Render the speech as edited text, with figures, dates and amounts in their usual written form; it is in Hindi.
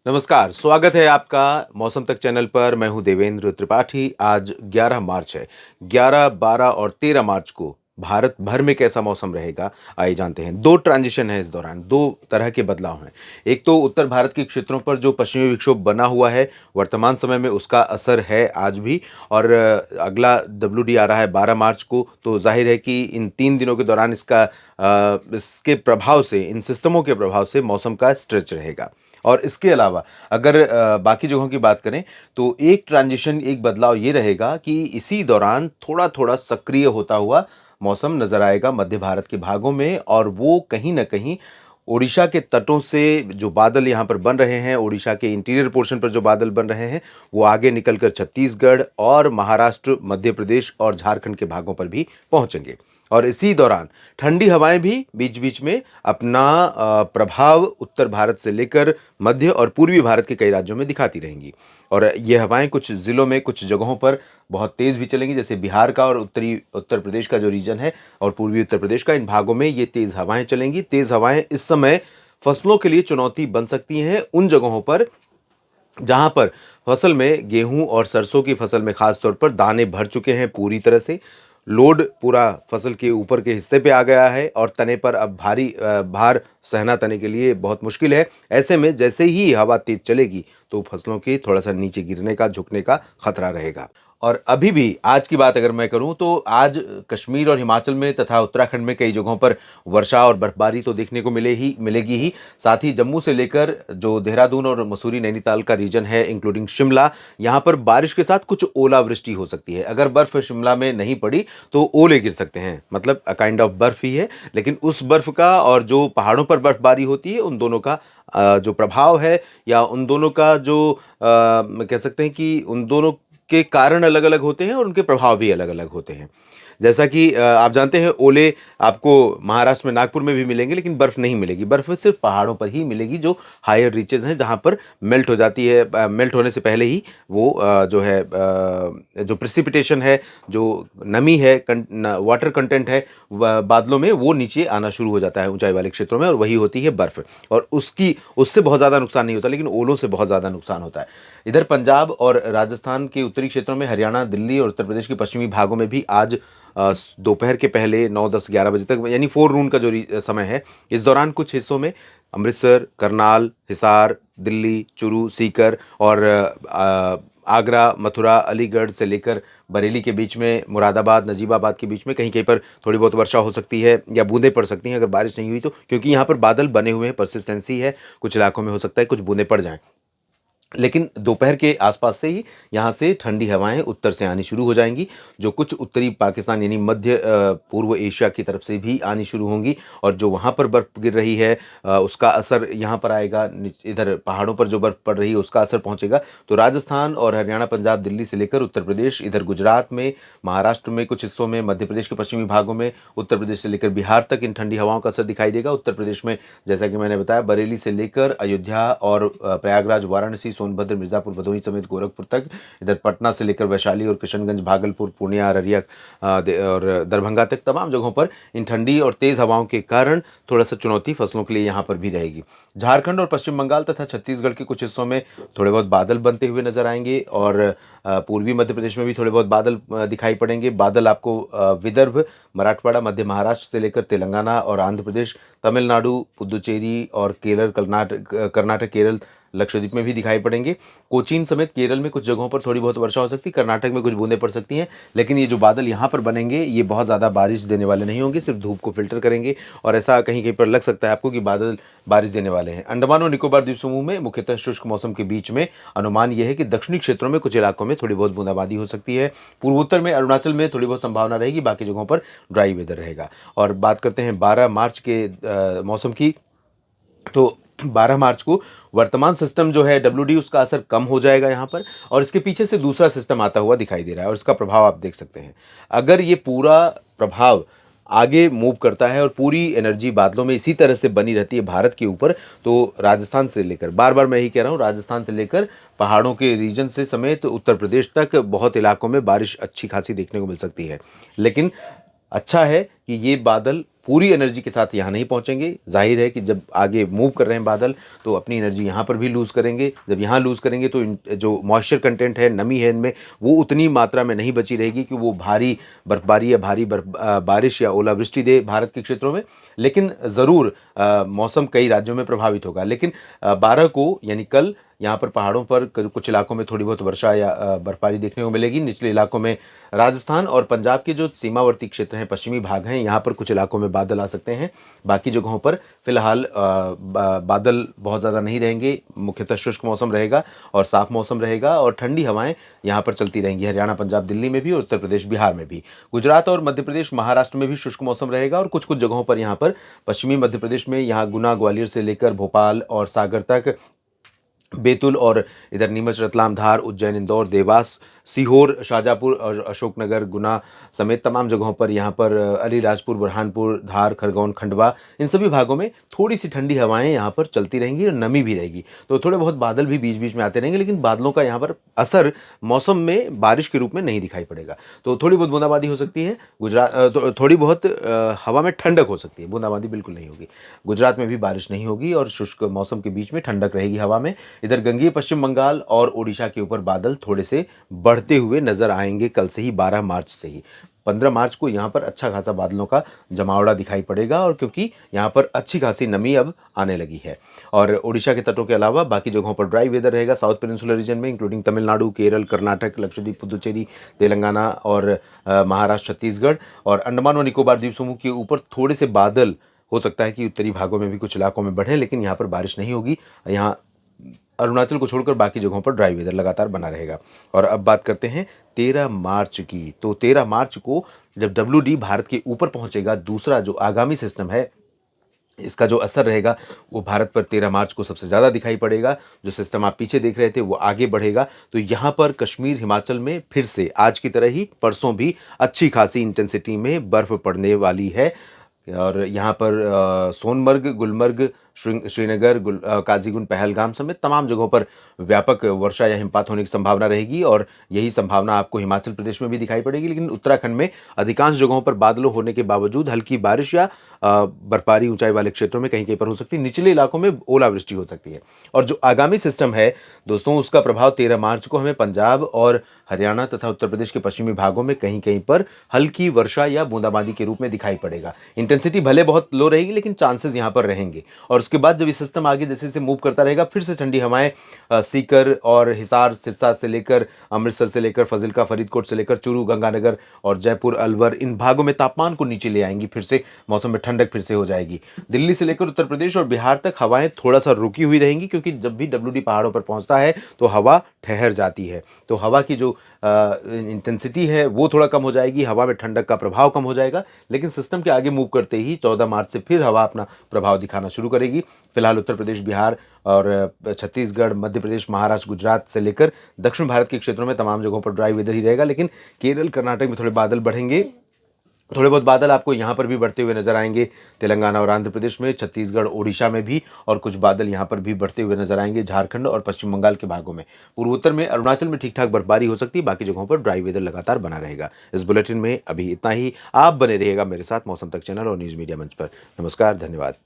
नमस्कार, स्वागत है आपका मौसम तक चैनल पर। मैं हूं देवेंद्र त्रिपाठी। आज 11 मार्च है। 11, 12 और 13 मार्च को भारत भर में कैसा मौसम रहेगा, आइए जानते हैं। 2 ट्रांजिशन है इस दौरान, 2 तरह के बदलाव हैं। एक तो उत्तर भारत के क्षेत्रों पर जो पश्चिमी विक्षोभ बना हुआ है, वर्तमान समय में उसका असर है आज भी। और अगला डब्ल्यूडी आ रहा है 12 मार्च को, तो ज़ाहिर है कि इन 3 दिनों के दौरान इसके प्रभाव से, इन सिस्टमों के प्रभाव से मौसम का स्ट्रेच रहेगा। और इसके अलावा अगर बाकी जगहों की बात करें तो एक ट्रांजिशन, एक बदलाव ये रहेगा कि इसी दौरान थोड़ा-थोड़ा सक्रिय होता हुआ मौसम नज़र आएगा मध्य भारत के भागों में, और वो कहीं न कहीं ओडिशा के तटों से जो बादल यहाँ पर बन रहे हैं, ओडिशा के इंटीरियर पोर्शन पर जो बादल बन रहे हैं, वो आगे निकलकर छत्तीसगढ़ और महाराष्ट्र, मध्य प्रदेश और झारखंड के भागों पर भी पहुँचेंगे। और इसी दौरान ठंडी हवाएँ भी बीच-बीच में अपना प्रभाव उत्तर भारत से लेकर मध्य और पूर्वी भारत के कई राज्यों में दिखाती रहेंगी। और ये हवाएँ कुछ ज़िलों में, कुछ जगहों पर बहुत तेज़ भी चलेंगी, जैसे बिहार का और उत्तरी उत्तर प्रदेश का जो रीजन है और पूर्वी उत्तर प्रदेश का, इन भागों में ये तेज़ हवाएँ चलेंगी। तेज़ हवाएँ इस समय फसलों के लिए चुनौती बन सकती हैं उन जगहों पर जहाँ पर फसल में, गेहूँ और सरसों की फसल में ख़ास तौर पर दाने भर चुके हैं पूरी तरह से। लोड पूरा फसल के ऊपर के हिस्से पे आ गया है और तने पर अब भार सहना तने के लिए बहुत मुश्किल है। ऐसे में जैसे ही हवा तेज़ चलेगी तो फसलों के थोड़ा-सा नीचे गिरने का, झुकने का खतरा रहेगा। और अभी भी आज की बात अगर मैं करूँ तो आज कश्मीर और हिमाचल में तथा उत्तराखंड में कई जगहों पर वर्षा और बर्फबारी तो देखने को मिलेगी ही। साथ ही जम्मू से लेकर जो देहरादून और मसूरी, नैनीताल का रीजन है इंक्लूडिंग शिमला, यहाँ पर बारिश के साथ कुछ ओलावृष्टि हो सकती है। अगर बर्फ शिमला में नहीं पड़ी तो ओले गिर सकते हैं, मतलब काइंड ऑफ बर्फ ही है। लेकिन उस बर्फ का और जो पहाड़ों पर बर्फबारी होती है, उन दोनों का जो प्रभाव है, या उन दोनों का जो कह सकते हैं कि उन दोनों के कारण अलग-अलग होते हैं और उनके प्रभाव भी अलग-अलग होते हैं। जैसा कि आप जानते हैं, ओले आपको महाराष्ट्र में नागपुर में भी मिलेंगे, लेकिन बर्फ़ नहीं मिलेगी। बर्फ़ सिर्फ़ पहाड़ों पर ही मिलेगी जो हायर रीचेज़ हैं, जहाँ पर मेल्ट हो जाती है। मेल्ट होने से पहले ही वो जो प्रेसिपिटेशन है, जो नमी है, वाटर कंटेंट है बादलों में, वो नीचे आना शुरू हो जाता है ऊंचाई वाले क्षेत्रों में, और वही होती है बर्फ़। और उससे बहुत ज़्यादा नुकसान नहीं होता, लेकिन ओलों से बहुत ज़्यादा नुकसान होता है। इधर पंजाब और राजस्थान के उत्तरी क्षेत्रों में, हरियाणा, दिल्ली और उत्तर प्रदेश के पश्चिमी भागों में भी आज दोपहर के पहले 9, 10, 11 बजे तक, यानी फ़ोरनून का जो समय है, इस दौरान कुछ हिस्सों में अमृतसर, करनाल, हिसार, दिल्ली, चुरू, सीकर और आगरा, मथुरा, अलीगढ़ से लेकर बरेली के बीच में, मुरादाबाद, नजीबाबाद के बीच में कहीं-कहीं पर थोड़ी बहुत वर्षा हो सकती है या बूंदें पड़ सकती हैं अगर बारिश नहीं हुई तो, क्योंकि यहाँ पर बादल बने हुए हैं, परसिस्टेंसी है। कुछ इलाकों में हो सकता है कुछ बूंदें पड़ जाएँ। लेकिन दोपहर के आसपास से ही यहाँ से ठंडी हवाएं उत्तर से आनी शुरू हो जाएंगी, जो कुछ उत्तरी पाकिस्तान यानी मध्य पूर्व एशिया की तरफ से भी आनी शुरू होंगी। और जो वहाँ पर बर्फ़ गिर रही है, उसका असर यहाँ पर आएगा। इधर पहाड़ों पर जो बर्फ़ पड़ रही है उसका असर पहुँचेगा। तो राजस्थान और हरियाणा, पंजाब, दिल्ली से लेकर उत्तर प्रदेश, इधर गुजरात में, महाराष्ट्र में कुछ हिस्सों में, मध्य प्रदेश के पश्चिमी भागों में, उत्तर प्रदेश से लेकर बिहार तक इन ठंडी हवाओं का असर दिखाई देगा। उत्तर प्रदेश में जैसा कि मैंने बताया, बरेली से लेकर अयोध्या और प्रयागराज, वाराणसी, सोनभद्र, मिर्ज़ापुर, भदोही समेत गोरखपुर तक, इधर पटना से लेकर वैशाली और किशनगंज, भागलपुर, पूर्णिया, अररिया और दरभंगा तक, तमाम जगहों पर इन ठंडी और तेज़ हवाओं के कारण थोड़ा-सा चुनौती फसलों के लिए यहाँ पर भी रहेगी। झारखंड और पश्चिम बंगाल तथा छत्तीसगढ़ के कुछ हिस्सों में थोड़े बहुत बादल बनते हुए नज़र आएँगे, और पूर्वी मध्य प्रदेश में भी थोड़े बहुत बादल दिखाई पड़ेंगे। बादल आपको विदर्भ, मराठवाड़ा, मध्य महाराष्ट्र से लेकर तेलंगाना और आंध्र प्रदेश, तमिलनाडु, पुदुचेरी और कर्नाटक, केरल, लक्षद्वीप में भी दिखाई पड़ेंगे। कोचीन समेत केरल में कुछ जगहों पर थोड़ी बहुत वर्षा हो सकती है, कर्नाटक में कुछ बूंदें पड़ सकती हैं। लेकिन ये जो बादल यहाँ पर बनेंगे, ये बहुत ज़्यादा बारिश देने वाले नहीं होंगे, सिर्फ धूप को फ़िल्टर करेंगे, और ऐसा कहीं-कहीं पर लग सकता है आपको कि बादल बारिश देने वाले हैं। अंडमान और निकोबार द्वीप समूह में मुख्यतः शुष्क मौसम के बीच में अनुमान ये है कि दक्षिणी क्षेत्रों में कुछ इलाकों में थोड़ी बहुत बूंदाबांदी हो सकती है। पूर्वोत्तर में, अरुणाचल में थोड़ी बहुत संभावना रहेगी, बाकी जगहों पर ड्राई वेदर रहेगा। और बात करते हैं 12 मार्च के मौसम की, तो 12 मार्च को वर्तमान सिस्टम जो है डब्ल्यूडी, उसका असर कम हो जाएगा यहाँ पर, और इसके पीछे से दूसरा सिस्टम आता हुआ दिखाई दे रहा है और इसका प्रभाव आप देख सकते हैं। अगर ये पूरा प्रभाव आगे मूव करता है और पूरी एनर्जी बादलों में इसी तरह से बनी रहती है भारत के ऊपर, तो राजस्थान से लेकर, बार-बार मैं यही कह रहा हूँ, राजस्थान से लेकर पहाड़ों के रीजन से समेत उत्तर प्रदेश तक बहुत इलाकों में बारिश अच्छी खासी देखने को मिल सकती है। लेकिन अच्छा है कि ये बादल पूरी एनर्जी के साथ यहाँ नहीं पहुँचेंगे। ज़ाहिर है कि जब आगे मूव कर रहे हैं बादल, तो अपनी एनर्जी यहाँ पर भी लूज़ करेंगे। जब यहाँ लूज़ करेंगे तो जो मॉइस्चर कंटेंट है, नमी है इनमें, वो उतनी मात्रा में नहीं बची रहेगी कि वो भारी बर्फबारी या भारी बारिश या ओलावृष्टि दे भारत के क्षेत्रों में। लेकिन ज़रूर मौसम कई राज्यों में प्रभावित होगा। लेकिन 12 को यानी कल यहाँ पर पहाड़ों पर कुछ इलाकों में थोड़ी बहुत वर्षा या बर्फबारी देखने को मिलेगी। निचले इलाकों में राजस्थान और पंजाब के जो सीमावर्ती क्षेत्र हैं, पश्चिमी भाग हैं, यहाँ पर कुछ इलाकों में बादल आ सकते हैं। बाकी जगहों पर फिलहाल बादल बहुत ज़्यादा नहीं रहेंगे। मुख्यतः शुष्क मौसम रहेगा और साफ मौसम रहेगा और ठंडी हवाएं यहाँ पर चलती रहेंगी। हरियाणा, पंजाब, दिल्ली में भी और उत्तर प्रदेश, बिहार में भी। गुजरात और मध्य प्रदेश, महाराष्ट्र में भी शुष्क मौसम रहेगा और कुछ कुछ जगहों पर यहाँ पर पश्चिमी मध्य प्रदेश में, यहाँ गुना, ग्वालियर से लेकर भोपाल और सागर तक, बैतूल और इधर नीमच, रतलाम, धार, उज्जैन, इंदौर, देवास, सीहोर, शाजापुर और अशोकनगर, गुना समेत तमाम जगहों पर, यहाँ पर अलीराजपुर, बुरहानपुर, धार, खरगोन, खंडवा, इन सभी भागों में थोड़ी सी ठंडी हवाएं यहाँ पर चलती रहेंगी और नमी भी रहेगी। तो थोड़े बहुत बादल भी बीच बीच में आते रहेंगे, लेकिन बादलों का यहाँ पर असर मौसम में बारिश के रूप में नहीं दिखाई पड़ेगा। तो थोड़ी बहुत बूंदाबांदी हो सकती है। थोड़ी बहुत हवा में ठंडक हो सकती है, बूंदाबांदी बिल्कुल नहीं होगी। गुजरात में भी बारिश नहीं होगी और शुष्क मौसम के बीच में ठंडक रहेगी हवा में। इधर गंगीय पश्चिम बंगाल और ओडिशा के ऊपर बादल थोड़े से बढ़ते हुए नजर आएंगे कल से ही, 12 मार्च से ही। 15 मार्च को यहाँ पर अच्छा खासा बादलों का जमावड़ा दिखाई पड़ेगा, और क्योंकि यहाँ पर अच्छी खासी नमी अब आने लगी है। और ओडिशा के तटों के अलावा बाकी जगहों पर ड्राई वेदर रहेगा। साउथ पेनिनसुलर रीजन में इंक्लूडिंग तमिलनाडु, केरल, कर्नाटक, लक्षद्वीप, पुदुचेरी, तेलंगाना और महाराष्ट्र, छत्तीसगढ़ और अंडमान व निकोबार द्वीप समूह के ऊपर थोड़े से बादल हो सकता है कि उत्तरी भागों में भी कुछ इलाकों में बढ़े, लेकिन यहाँ पर बारिश नहीं होगी। यहाँ अरुणाचल को छोड़कर बाकी जगहों पर ड्राई वेदर लगातार बना रहेगा। और अब बात करते हैं 13 मार्च की। तो 13 मार्च को जब WD भारत के ऊपर पहुंचेगा, दूसरा जो आगामी सिस्टम है, इसका जो असर रहेगा वो भारत पर 13 मार्च को सबसे ज़्यादा दिखाई पड़ेगा। जो सिस्टम आप पीछे देख रहे थे वो आगे बढ़ेगा। तो यहाँ पर कश्मीर, हिमाचल में फिर से आज की तरह ही परसों भी अच्छी खासी इंटेंसिटी में बर्फ़ पड़ने वाली है। और यहाँ पर सोनमर्ग, गुलमर्ग, श्रीनगर, काजीगुंड, पहलगाम समेत तमाम जगहों पर व्यापक वर्षा या हिमपात होने की संभावना रहेगी। और यही संभावना आपको हिमाचल प्रदेश में भी दिखाई पड़ेगी। लेकिन उत्तराखंड में अधिकांश जगहों पर बादलों होने के बावजूद हल्की बारिश या बर्फबारी ऊंचाई वाले क्षेत्रों में कहीं कहीं पर हो सकती है। निचले इलाकों में ओलावृष्टि हो सकती है। और जो आगामी सिस्टम है दोस्तों, उसका प्रभाव 13 मार्च को हमें पंजाब और हरियाणा तथा उत्तर प्रदेश के पश्चिमी भागों में कहीं कहीं पर हल्की वर्षा या बूंदाबांदी के रूप में दिखाई पड़ेगा। इंटेंसिटी भले बहुत लो रहेगी, लेकिन चांसेस यहाँ पर रहेंगे। और उसके बाद जब ये सिस्टम आगे जैसे जैसे मूव करता रहेगा, फिर से ठंडी हवाएं सीकर और हिसार, सिरसा से लेकर अमृतसर से लेकर फजिल्का, फरीदकोट से लेकर चूरू, गंगानगर और जयपुर, अलवर, इन भागों में तापमान को नीचे ले आएंगी। फिर से मौसम में ठंडक फिर से हो जाएगी। दिल्ली से लेकर उत्तर प्रदेश और बिहार तक हवाएं थोड़ा सा रुकी हुई रहेंगी, क्योंकि जब भी WD पहाड़ों पर पहुंचता है तो हवा ठहर जाती है। तो हवा की जो इंटेंसिटी है वो थोड़ा कम हो जाएगी, हवा में ठंडक का प्रभाव कम हो जाएगा। लेकिन सिस्टम के आगे मूव करते ही 14 मार्च से फिर हवा अपना प्रभाव दिखाना शुरू करेगी। फिलहाल उत्तर प्रदेश, बिहार और छत्तीसगढ़, मध्य प्रदेश, महाराष्ट्र, गुजरात से लेकर दक्षिण भारत के क्षेत्रों में तमाम जगहों पर ड्राई वेदर ही रहेगा। लेकिन केरल, कर्नाटक में थोड़े बादल बढ़ेंगे। थोड़े बहुत बादल आपको यहाँ पर भी बढ़ते हुए नजर आएंगे। तेलंगाना और आंध्र प्रदेश में, छत्तीसगढ़, ओडिशा में भी, और कुछ बादल यहाँ पर भी बढ़ते हुए नजर आएंगे झारखंड और पश्चिम बंगाल के भागों में। पूर्वोत्तर में, अरुणाचल में ठीक ठाक बर्फबारी हो सकती है। बाकी जगहों पर ड्राई वेदर लगातार बना रहेगा। इस बुलेटिन में अभी इतना ही। आप बने रहिएगा मेरे साथ मौसम तक चैनल और न्यूज़ मीडिया मंच पर। नमस्कार, धन्यवाद।